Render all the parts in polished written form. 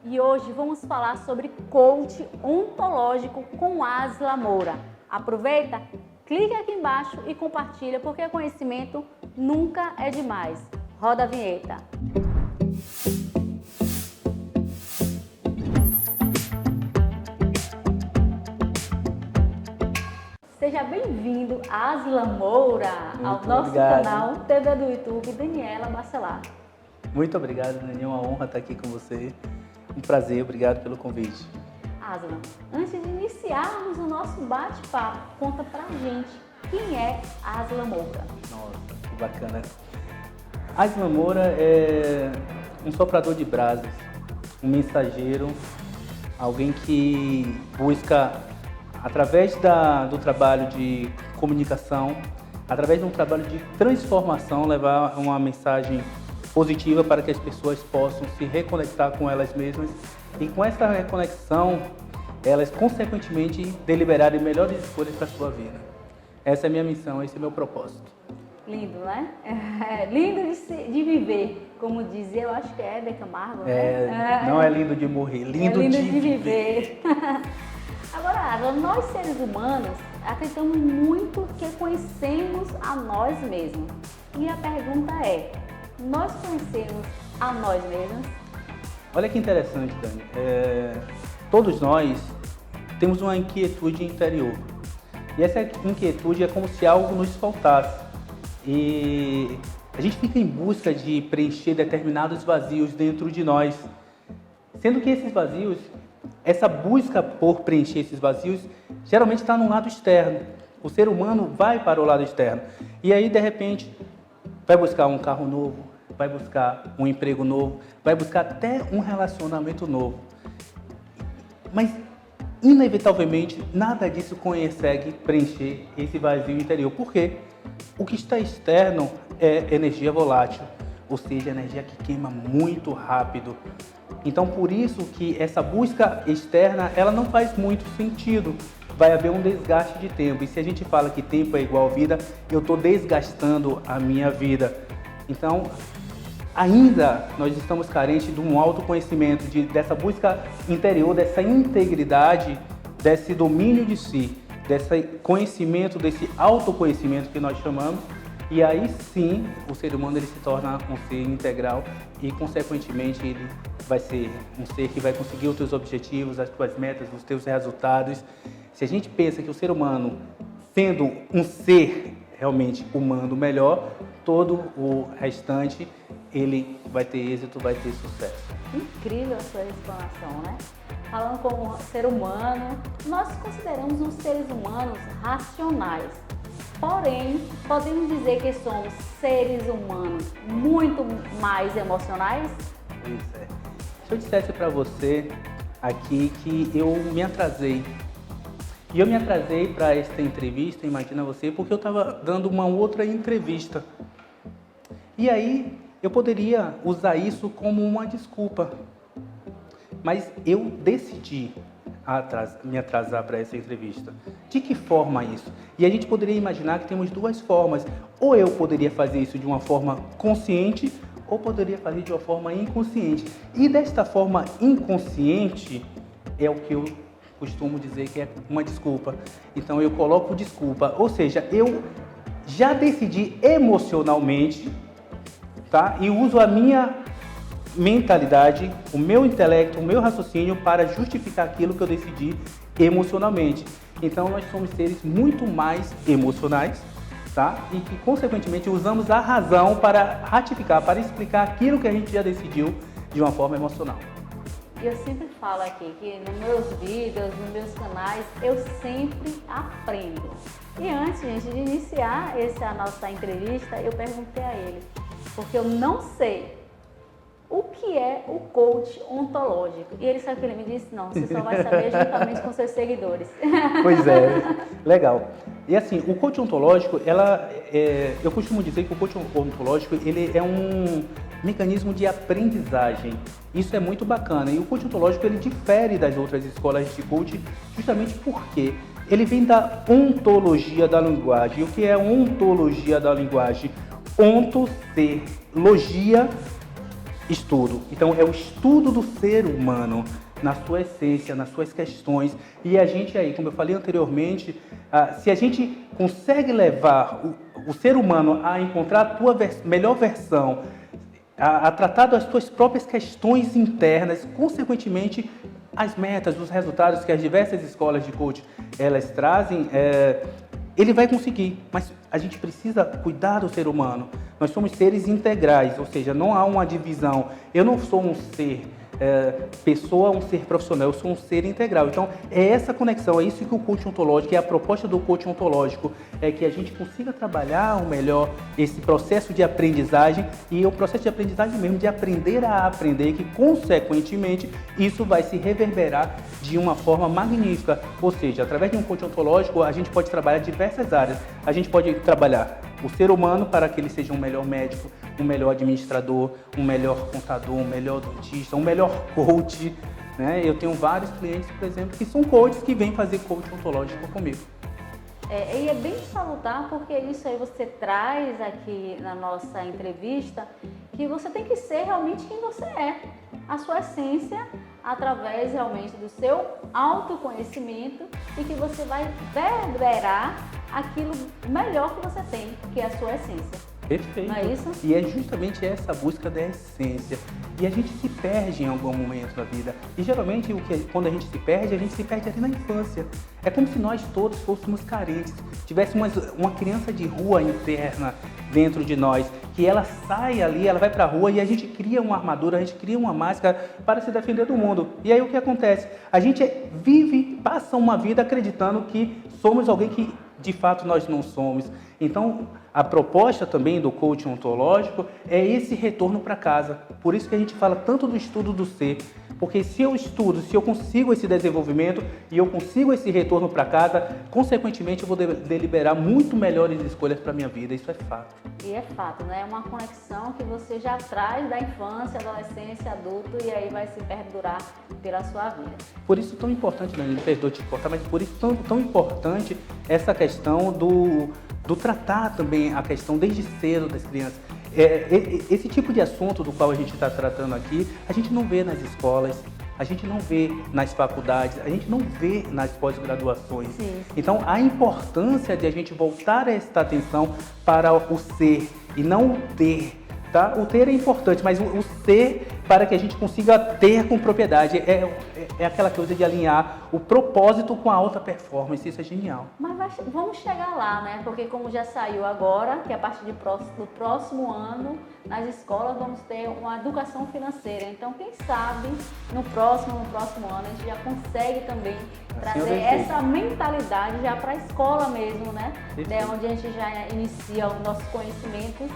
E hoje vamos falar sobre coach ontológico com Asla Moura. Aproveita, clica aqui embaixo e compartilha, porque conhecimento nunca é demais. Roda a vinheta. Seja bem-vindo, Asla Moura, ao nosso canal TV do YouTube, Daniela Bacelar. Muito obrigado, Daniel. É uma honra estar aqui com você. Um prazer, obrigado pelo convite. Asla, antes de iniciarmos o nosso bate-papo, conta pra gente quem é Asla Moura. Nossa, que bacana. Asla Moura é um soprador de brasas, um mensageiro, alguém que busca, através do trabalho de comunicação, através de um trabalho de transformação, levar uma mensagem positiva para que as pessoas possam se reconectar com elas mesmas e com essa reconexão, elas consequentemente deliberarem melhores escolhas para a sua vida. Essa é a minha missão, esse é o meu propósito. Lindo, né? Lindo de viver, como dizia, eu acho que é Hebe Camargo, né? Não é lindo de morrer, lindo de viver. Agora, Asla, nós seres humanos acreditamos muito que conhecemos a nós mesmos. E a pergunta é, nós conhecemos a nós mesmos? Olha que interessante, Dani. Todos nós temos uma inquietude interior. E essa inquietude é como se algo nos faltasse. E a gente fica em busca de preencher determinados vazios dentro de nós. Sendo que esses vazios, essa busca por preencher esses vazios, geralmente está no lado externo. O ser humano vai para o lado externo. E aí, de repente, vai buscar um carro novo, vai buscar um emprego novo, vai buscar até um relacionamento novo. Mas, inevitavelmente, nada disso consegue preencher esse vazio interior. Por quê? O que está externo é energia volátil, ou seja, energia que queima muito rápido. Então, por isso que essa busca externa, ela não faz muito sentido. Vai haver um desgaste de tempo. E se a gente fala que tempo é igual a vida, eu estou desgastando a minha vida. Então, ainda nós estamos carentes de um autoconhecimento, dessa busca interior, dessa integridade, desse domínio de si, desse conhecimento, desse autoconhecimento que nós chamamos. E aí sim, o ser humano ele se torna um ser integral e, consequentemente, ele vai ser um ser que vai conseguir os teus objetivos, as tuas metas, os teus resultados. Se a gente pensa que o ser humano, sendo um ser realmente humano melhor, todo o restante, ele vai ter êxito, vai ter sucesso. Incrível a sua explanação, né? Falando como ser humano, nós consideramos os seres humanos racionais. Porém, podemos dizer que somos seres humanos muito mais emocionais? Pois é. Se eu dissesse para você aqui que eu me atrasei, e eu me atrasei para esta entrevista, imagina você, porque eu estava dando uma outra entrevista. E aí, eu poderia usar isso como uma desculpa. Mas eu decidi me atrasar para essa entrevista. De que forma isso? E a gente poderia imaginar que temos duas formas. Ou eu poderia fazer isso de uma forma consciente, ou poderia fazer de uma forma inconsciente. E desta forma inconsciente é o que eu costumo dizer que é uma desculpa. Então eu coloco desculpa, ou seja, eu já decidi emocionalmente, tá? E uso a minha mentalidade, o meu intelecto, o meu raciocínio para justificar aquilo que eu decidi emocionalmente. Então nós somos seres muito mais emocionais, tá? E que consequentemente usamos a razão para ratificar, para explicar aquilo que a gente já decidiu de uma forma emocional. Eu sempre falo aqui que nos meus vídeos, nos meus canais, eu sempre aprendo. E antes, gente, de iniciar a nossa entrevista, eu perguntei a ele, porque eu não sei o que é o coach ontológico. E ele sabe que ele me disse, não, você só vai saber juntamente com seus seguidores. Pois é, legal. E assim, o coach ontológico, eu costumo dizer que o coach ontológico, ele é um mecanismo de aprendizagem. Isso é muito bacana. E o coach ontológico, ele difere das outras escolas de coach justamente porque ele vem da ontologia da linguagem. E o que é a ontologia da linguagem? Onto, ser, logia, estudo. Então, é o estudo do ser humano, na sua essência, nas suas questões. E a gente aí, como eu falei anteriormente, se a gente consegue levar o ser humano a encontrar a tua melhor versão, a tratar das suas próprias questões internas, consequentemente, as metas, os resultados que as diversas escolas de coaching elas trazem, ele vai conseguir, mas a gente precisa cuidar do ser humano. Nós somos seres integrais, ou seja, não há uma divisão. Eu não sou um ser pessoa, um ser profissional, eu sou um ser integral. Então, é essa conexão, é isso que o coaching ontológico, é a proposta do coaching ontológico, é que a gente consiga trabalhar o melhor esse processo de aprendizagem e o processo de aprendizagem mesmo, de aprender a aprender, que consequentemente isso vai se reverberar de uma forma magnífica. Ou seja, através de um coaching ontológico, a gente pode trabalhar diversas áreas. A gente pode trabalhar o ser humano para que ele seja um melhor médico, um melhor administrador, um melhor contador, um melhor dentista, um melhor coach, né? Eu tenho vários clientes, por exemplo, que são coaches que vêm fazer coaching ontológico comigo. E é bem salutar, porque isso aí você traz aqui na nossa entrevista, que você tem que ser realmente quem você é, a sua essência, através realmente do seu autoconhecimento, e que você vai reverberar aquilo melhor que você tem, que é a sua essência. Perfeito. Não é isso? E é justamente essa busca da essência. E a gente se perde em algum momento da vida. E geralmente, quando a gente se perde ali na infância. É como se nós todos fôssemos carentes, tivéssemos uma criança de rua interna dentro de nós, que ela sai ali, ela vai pra rua e a gente cria uma armadura, a gente cria uma máscara para se defender do mundo. E aí o que acontece? A gente passa uma vida acreditando que somos alguém que de fato nós não somos. Então, a proposta também do coaching ontológico é esse retorno para casa. Por isso que a gente fala tanto do estudo do ser. Porque se eu estudo, se eu consigo esse desenvolvimento e eu consigo esse retorno para casa, consequentemente eu vou deliberar muito melhores escolhas para a minha vida. Isso é fato. E é fato, né? É uma conexão que você já traz da infância, adolescência, adulto, e aí vai se perdurar pela sua vida. Por isso tão importante, Dani, perdoa te cortar, mas por isso tão importante essa questão do tratar também a questão desde cedo das crianças. Esse tipo de assunto do qual a gente está tratando aqui, a gente não vê nas escolas, a gente não vê nas faculdades, a gente não vê nas pós-graduações. Sim. Então, a importância de a gente voltar esta atenção para o ser e não o ter. Tá? O ter é importante, mas o ser, para que a gente consiga ter com propriedade, é aquela coisa de alinhar o propósito com a alta performance. Isso é genial. Mas vamos chegar lá, né? Porque como já saiu agora, que a partir do próximo ano, nas escolas vamos ter uma educação financeira. Então, quem sabe, no próximo ano, a gente já consegue também trazer essa mentalidade já para a escola mesmo, né? Onde a gente já inicia os nossos conhecimentos.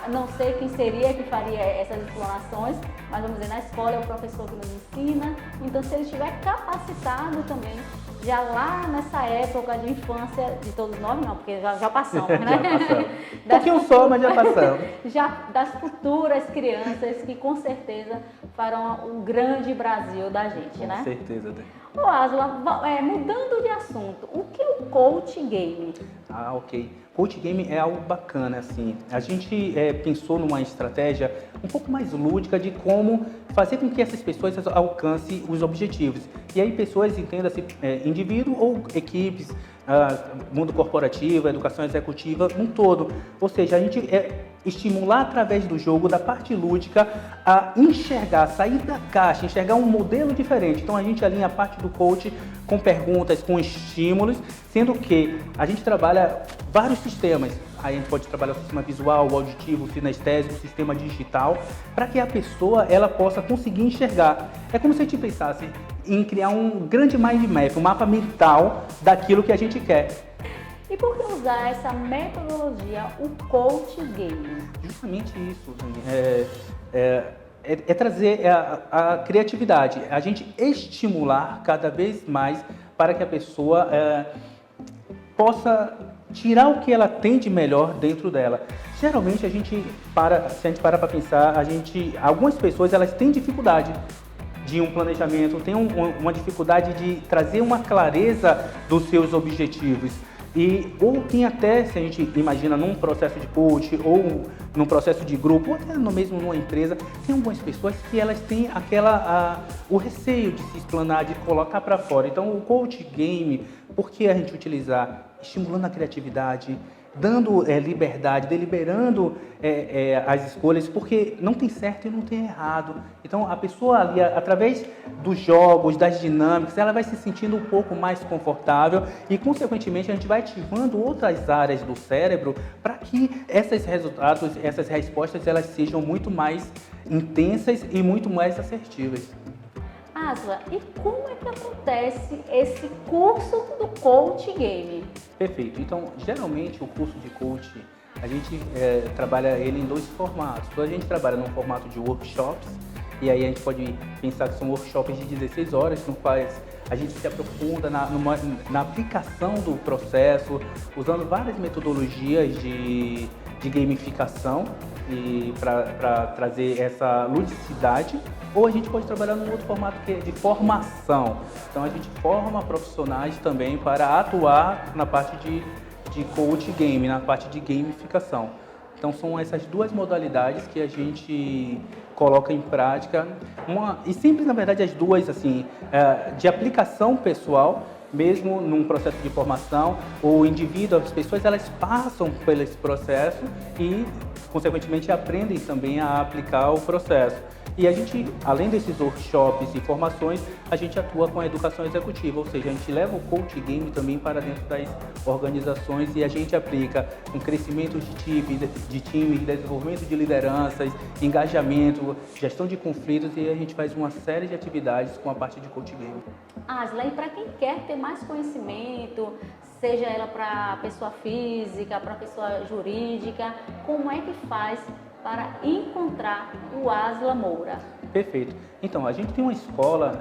Não sei quem seria que faria essas explanações, mas vamos dizer, na escola é o professor que nos ensina, então se ele estiver capacitado também, já lá nessa época de infância de todos nós, não, porque já passamos, né? Já passamos. Um pouquinho só, mas já passamos. Já das futuras crianças que com certeza farão o grande Brasil da gente, né? Com certeza, Dani. Ô Asla, mudando de assunto, o que é o coach game? Ok. Coach game é algo bacana, assim. A gente pensou numa estratégia um pouco mais lúdica de como fazer com que essas pessoas alcancem os objetivos. E aí pessoas, entenda-se, indivíduo ou equipes, mundo corporativo, educação executiva, um todo. Ou seja, a gente estimular através do jogo, da parte lúdica, a enxergar, sair da caixa, enxergar um modelo diferente. Então a gente alinha a parte do coach com perguntas, com estímulos, sendo que a gente trabalha vários sistemas. Aí a gente pode trabalhar o sistema visual, o auditivo, o sinestésico, o sistema digital, para que a pessoa ela possa conseguir enxergar. É como se a gente pensasse em criar um grande mind map, um mapa mental daquilo que a gente quer. E por que usar essa metodologia, o coach game? Justamente isso, Dani. É trazer a criatividade, a gente estimular cada vez mais para que a pessoa possa tirar o que ela tem de melhor dentro dela. Geralmente se a gente para para pensar, algumas pessoas elas têm dificuldade de um planejamento, têm uma dificuldade de trazer uma clareza dos seus objetivos. Ou tem até, se a gente imagina num processo de coach ou num processo de grupo, ou até mesmo numa empresa, tem algumas pessoas que elas têm o receio de se explanar, de colocar para fora. Então, o coach game, por que a gente utilizar? Estimulando a criatividade, dando liberdade, deliberando as escolhas, porque não tem certo e não tem errado. Então, a pessoa ali, através dos jogos, das dinâmicas, ela vai se sentindo um pouco mais confortável e, consequentemente, a gente vai ativando outras áreas do cérebro para que esses resultados, essas respostas, elas sejam muito mais intensas e muito mais assertivas. Asla, e como é que acontece esse curso do Coach Game? Perfeito. Então, geralmente, o curso de coach, a gente trabalha ele em dois formatos. Então, a gente trabalha num formato de workshops, e aí a gente pode pensar que são workshops de 16 horas, no quais a gente se aprofunda na aplicação do processo, usando várias metodologias de gamificação e para trazer essa ludicidade. Ou a gente pode trabalhar num outro formato que é de formação. Então a gente forma profissionais também para atuar na parte de coach game, na parte de gamificação. Então são essas duas modalidades que a gente coloca em prática, e sempre na verdade as duas assim, de aplicação pessoal, mesmo num processo de formação, o indivíduo, as pessoas, elas passam por esse processo e consequentemente aprendem também a aplicar o processo. E a gente, além desses workshops e formações, a gente atua com a educação executiva, ou seja, a gente leva o coach game também para dentro das organizações e a gente aplica um crescimento de times, desenvolvimento de lideranças, engajamento, gestão de conflitos, e a gente faz uma série de atividades com a parte de coach game. Asla, e para quem quer ter mais conhecimento, seja ela para pessoa física, para pessoa jurídica, como é que faz para encontrar o Asla Moura? Perfeito. Então, a gente tem uma escola